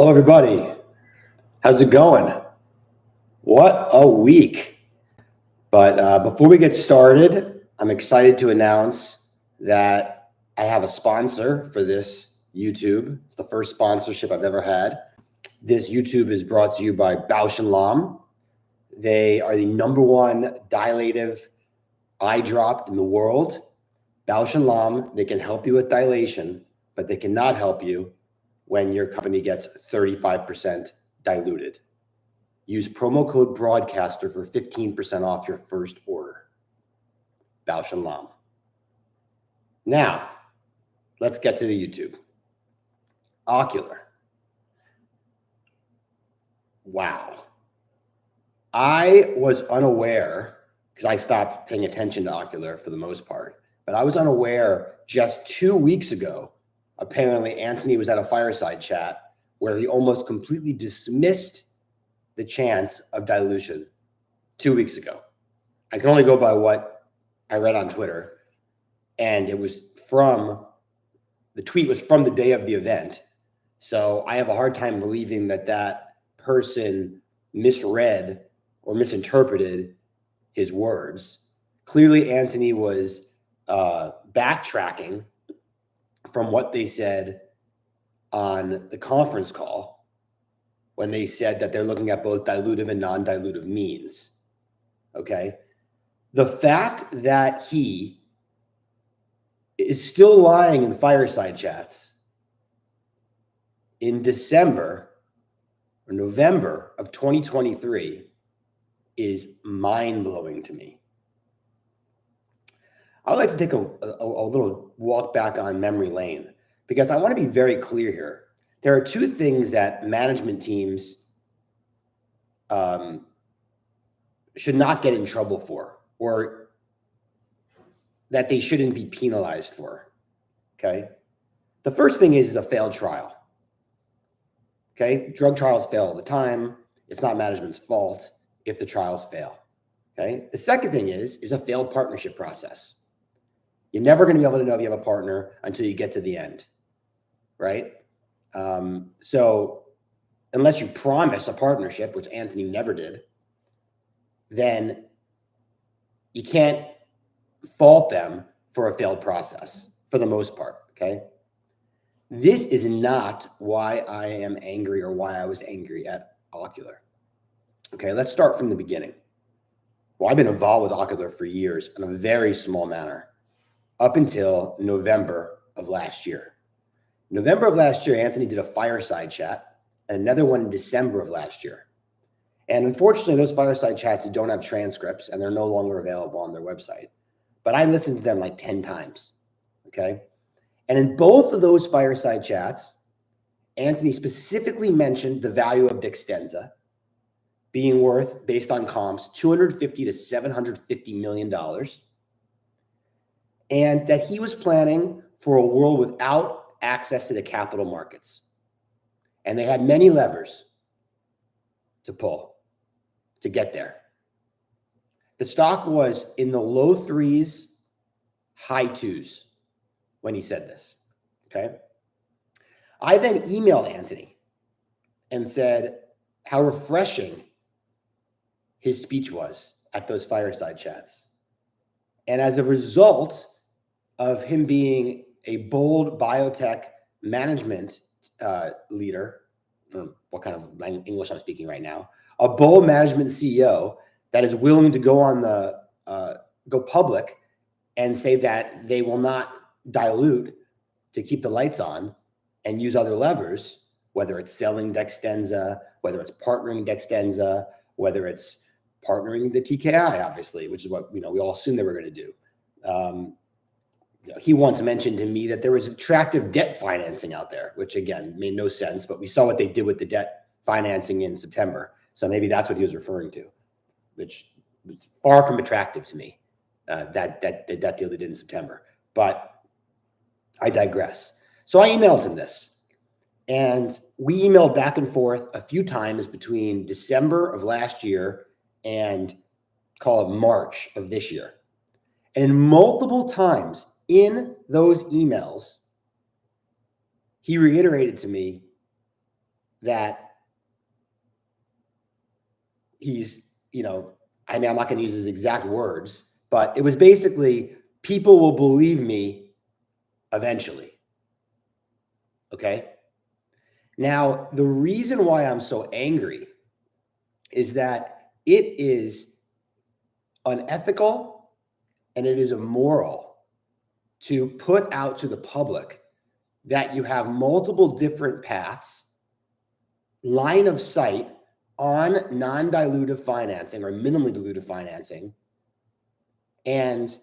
Hello, everybody. How's it going? What a week. But before we get started, I'm excited to announce that I have a sponsor for this YouTube. It's the first sponsorship I've ever had. This YouTube is brought to you by Bausch & Lomb. They are the #1 dilative eye drop in the world. Bausch & Lomb, they can help you with dilation, but they cannot help you when your company gets 35% diluted. Use promo code BROADCASTER for 15% off your first order. Bausch & Lomb. Now, let's get to the YouTube. OCUL. Wow. I was unaware, because I stopped paying attention to OCUL for the most part, but I was unaware just 2 weeks ago. Apparently, Anthony was at a fireside chat where he almost completely dismissed the chance of dilution 2 weeks ago. I can only go by what I read on Twitter, and it was the tweet was from the day of the event. So I have a hard time believing that that person misread or misinterpreted his words. Clearly, Anthony was backtracking from what they said on the conference call when they said that they're looking at both dilutive and non-dilutive means. Okay. The fact that he is still lying in fireside chats in December or November of 2023 is mind-blowing to me. I would like to take a little walk back on memory lane because I want to be very clear here. There are two things that management teams should not get in trouble for, or that they shouldn't be penalized for. Okay. The first thing is a failed trial. Okay. Drug trials fail all the time. It's not management's fault if the trials fail. Okay. The second thing is a failed partnership process. You're never going to be able to know if you have a partner until you get to the end, right? So unless you promise a partnership, which Anthony never did, then you can't fault them for a failed process for the most part, okay? This is not why I am angry or why I was angry at OCUL. Okay, let's start from the beginning. Well, I've been involved with OCUL for years in a very small manner, up until November of last year. November of last year, Anthony did a fireside chat, and another one in December of last year. And unfortunately, those fireside chats don't have transcripts, and they're no longer available on their website. But I listened to them like 10 times, okay? And in both of those fireside chats, Anthony specifically mentioned the value of Dextenza being worth, based on comps, $250 to $750 million. And that he was planning for a world without access to the capital markets. And they had many levers to pull to get there. The stock was in the low 3s, high 2s when he said this, okay? I then emailed Anthony and said how refreshing his speech was at those fireside chats. And as a result of him being a bold biotech management leader, what kind of English I'm speaking right now, a bold management CEO that is willing to go on the go public and say that they will not dilute to keep the lights on and use other levers, whether it's selling Dextenza, whether it's partnering Dextenza, whether it's partnering the TKI, obviously, which is what we all assumed they were going to do. He once mentioned to me that there was attractive debt financing out there, which again made no sense, but we saw what they did with the debt financing in September. So maybe that's what he was referring to, which was far from attractive to me, that deal they did in September. But I digress. So I emailed him this, and we emailed back and forth a few times between December of last year and call it March of this year. And multiple times in those emails, he reiterated to me that he's, I mean, I'm not going to use his exact words, but it was basically, people will believe me eventually. Okay. Now, the reason why I'm so angry is that it is unethical and it is immoral to put out to the public that you have multiple different paths, line of sight on non-dilutive financing or minimally dilutive financing, and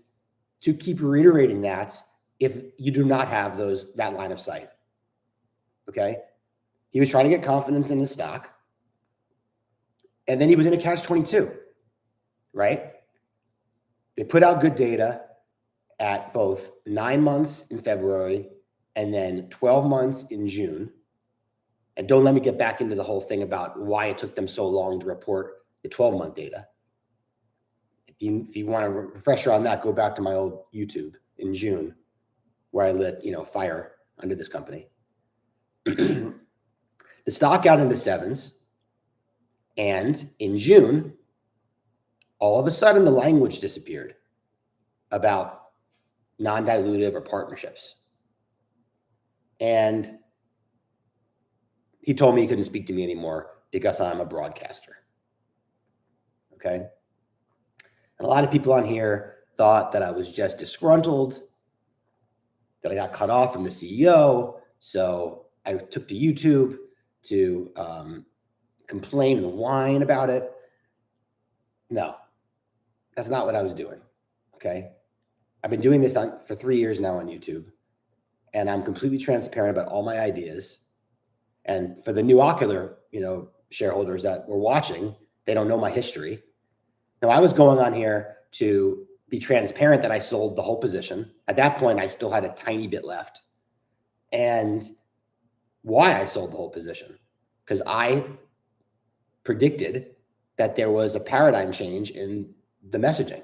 to keep reiterating that if you do not have that line of sight. Okay. He was trying to get confidence in his stock. And then he was in a catch-22, right? They put out good data at both 9 months in February and then 12 months in June. And don't let me get back into the whole thing about why it took them so long to report the 12-month data. If you want a refresher on that, go back to my old YouTube in June, where I lit, fire under this company. The stock out in the 7s. And in June, all of a sudden, the language disappeared about non-dilutive or partnerships. And he told me he couldn't speak to me anymore because I'm a broadcaster. Okay. And a lot of people on here thought that I was just disgruntled, that I got cut off from the CEO. So I took to YouTube to complain and whine about it. No, that's not what I was doing. Okay. I've been doing this for 3 years now on YouTube, and I'm completely transparent about all my ideas. And for the new OCUL, shareholders that were watching, they don't know my history. Now, I was going on here to be transparent that I sold the whole position. At that point, I still had a tiny bit left. And why I sold the whole position? Because I predicted that there was a paradigm change in the messaging.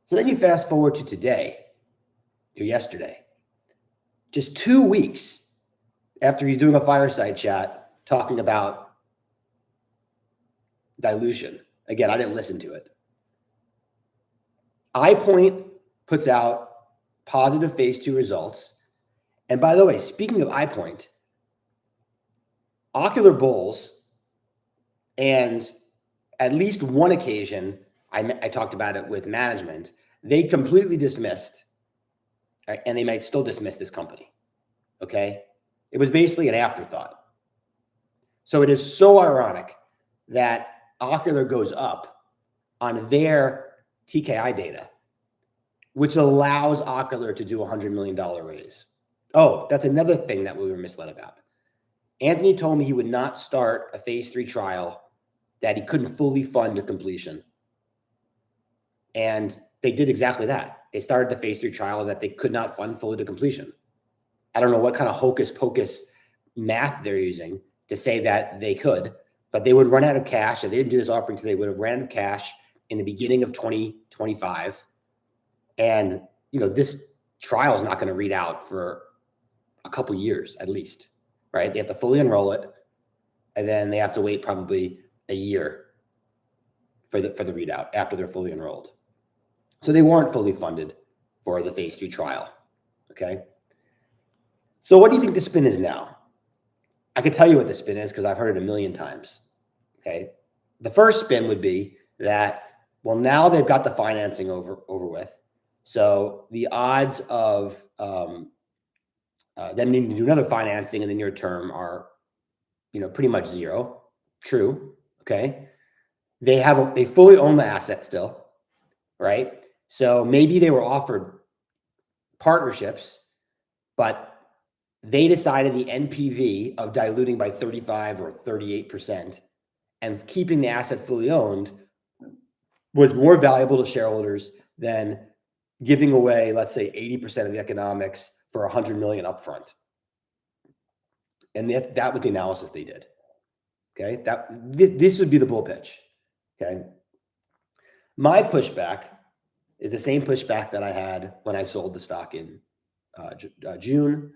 So then you fast forward to today, or yesterday, just 2 weeks after he's doing a fireside chat talking about dilution. Again, I didn't listen to it. iPoint puts out positive phase 2 results. And by the way, speaking of iPoint, Ocular Bulls, and at least one occasion, I talked about it with management, they completely dismissed, and they might still dismiss this company. Okay. It was basically an afterthought. So it is so ironic that Ocular goes up on their TKI data, which allows Ocular to do a $100 million raise. Oh, that's another thing that we were misled about. Anthony told me he would not start a phase 3 trial that he couldn't fully fund to completion. And they did exactly that. They started the phase 3 trial that they could not fund fully to completion. I don't know what kind of hocus pocus math they're using to say that they could, but they would run out of cash. If they didn't do this offering today, they would have ran out of cash in the beginning of 2025. And, this trial is not going to read out for a couple years at least, right? They have to fully enroll it, and then they have to wait probably a year for the readout after they're fully enrolled. So they weren't fully funded for the phase 3 trial. Okay. So what do you think the spin is now? I could tell you what the spin is because I've heard it a million times. Okay. The first spin would be that, well, now they've got the financing over with. So the odds of them needing to do another financing in the near term are, pretty much zero. True. Okay. They fully own the asset still, right? So maybe they were offered partnerships, but they decided the NPV of diluting by 35 or 38% and keeping the asset fully owned was more valuable to shareholders than giving away, let's say, 80% of the economics for $100 million upfront. And that was the analysis they did. Okay. This would be the bull pitch. Okay. My pushback is the same pushback that I had when I sold the stock in June.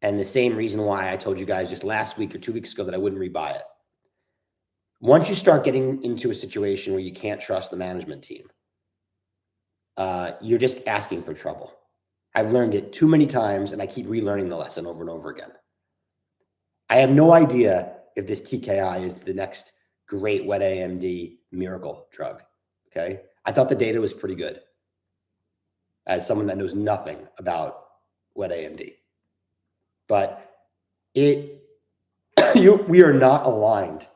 And the same reason why I told you guys just last week or 2 weeks ago that I wouldn't rebuy it. Once you start getting into a situation where you can't trust the management team, you're just asking for trouble. I've learned it too many times, and I keep relearning the lesson over and over again. I have no idea if this TKI is the next great wet AMD miracle drug. Okay. I thought the data was pretty good as someone that knows nothing about wet AMD. But we are not aligned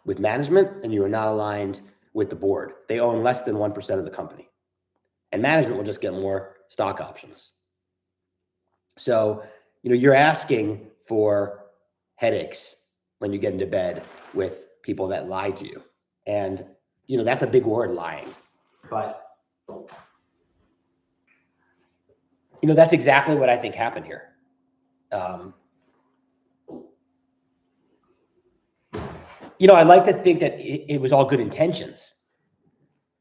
with management, and you are not aligned with the board. They own less than 1% of the company. And management will just get more stock options. So, you're asking for headaches when you get into bed with people that lie to you. And, that's a big word, lying. But, that's exactly what I think happened here. I'd like to think that it was all good intentions,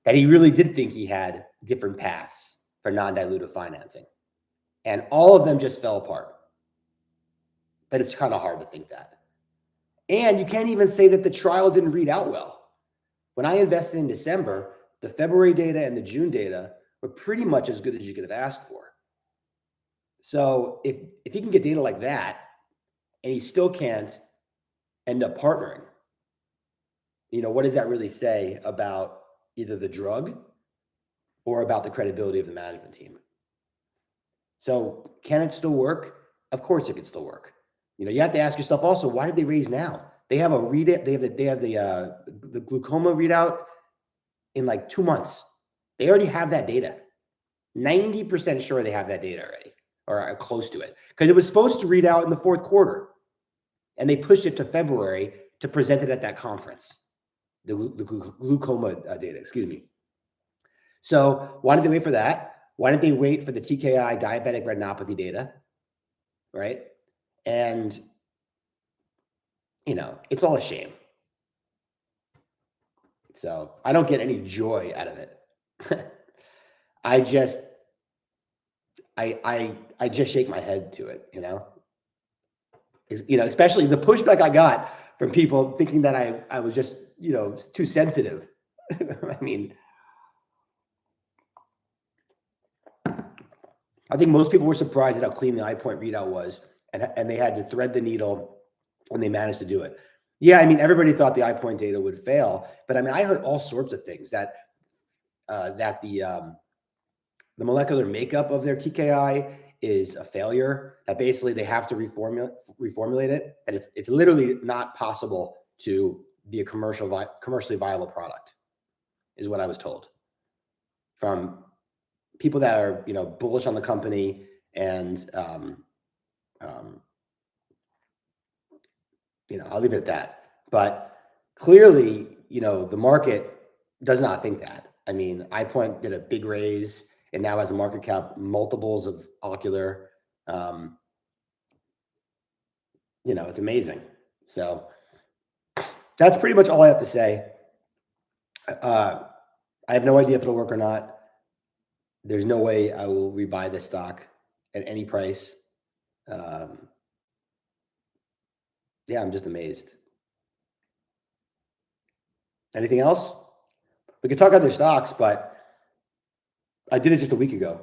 that he really did think he had different paths for non-dilutive financing. And all of them just fell apart. But it's kind of hard to think that. And you can't even say that the trial didn't read out well. When I invested in December, the February data and the June data were pretty much as good as you could have asked for. So if he can get data like that, and he still can't end up partnering, what does that really say about either the drug or about the credibility of the management team? So can it still work? Of course it can still work. You have to ask yourself also, why did they raise now? They have a readout. They have the glaucoma readout in like 2 months. They already have that data. 90% sure they have that data already, or are close to it, because it was supposed to read out in the fourth quarter, and they pushed it to February to present it at that conference. The glaucoma data, excuse me. So why did they wait for that? Why didn't they wait for the TKI diabetic retinopathy data, right? And, it's all a shame. So I don't get any joy out of it. I just shake my head to it, especially the pushback I got from people thinking that I was just, too sensitive. I mean, I think most people were surprised at how clean the iPoint readout was, and they had to thread the needle, and they managed to do it. Yeah, I mean, everybody thought the iPoint data would fail, but I mean, I heard all sorts of things that the molecular makeup of their TKI is a failure. That basically they have to reformulate it, and it's literally not possible to be a commercially viable product, is what I was told from people that are bullish on the company, and I'll leave it at that. But clearly, the market does not think that. I mean, iPoint did a big raise and now has a market cap multiples of OCUL. It's amazing. So that's pretty much all I have to say. I have no idea if it'll work or not. There's no way I will rebuy this stock at any price. Yeah, I'm just amazed. Anything else? We could talk other stocks, but I did it just a week ago.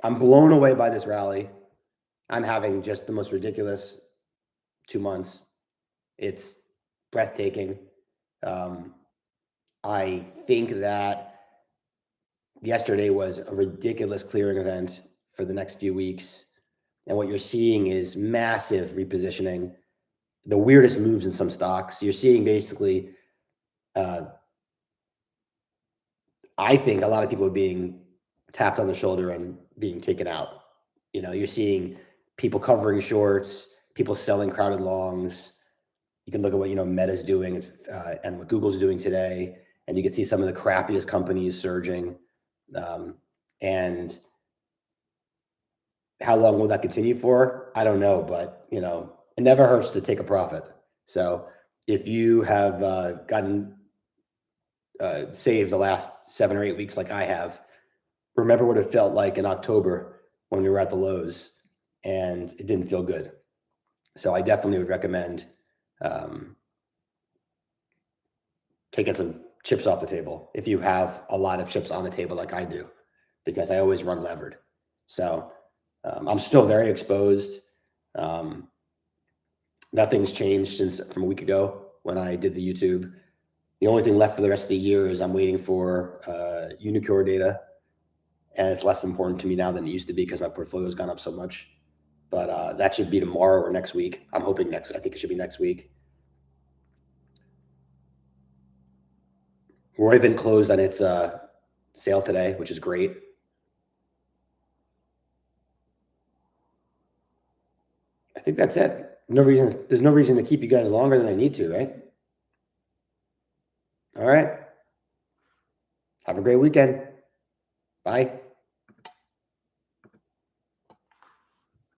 I'm blown away by this rally. I'm having just the most ridiculous 2 months. It's breathtaking. I think that yesterday was a ridiculous clearing event for the next few weeks. And what you're seeing is massive repositioning, the weirdest moves in some stocks. You're seeing basically, I think a lot of people are being tapped on the shoulder and being taken out. You're seeing people covering shorts, people selling crowded longs. You can look at what, Meta's doing and what Google's doing today, and you can see some of the crappiest companies surging. And how long will that continue for? I don't know, but, it never hurts to take a profit. So if you have gotten saved the last 7 or 8 weeks like I have, remember what it felt like in October when we were at the lows, and it didn't feel good. So I definitely would recommend taking some chips off the table if you have a lot of chips on the table like I do, because I always run levered. So I'm still very exposed. Nothing's changed since from a week ago when I did the YouTube. The only thing left for the rest of the year is I'm waiting for Unicure data, and it's less important to me now than it used to be because my portfolio's gone up so much. But that should be tomorrow or next week. I'm hoping next. I think it should be next week. Roivant closed on its sale today, which is great. I think that's it. No reason. There's no reason to keep you guys longer than I need to, right? All right. Have a great weekend. Bye.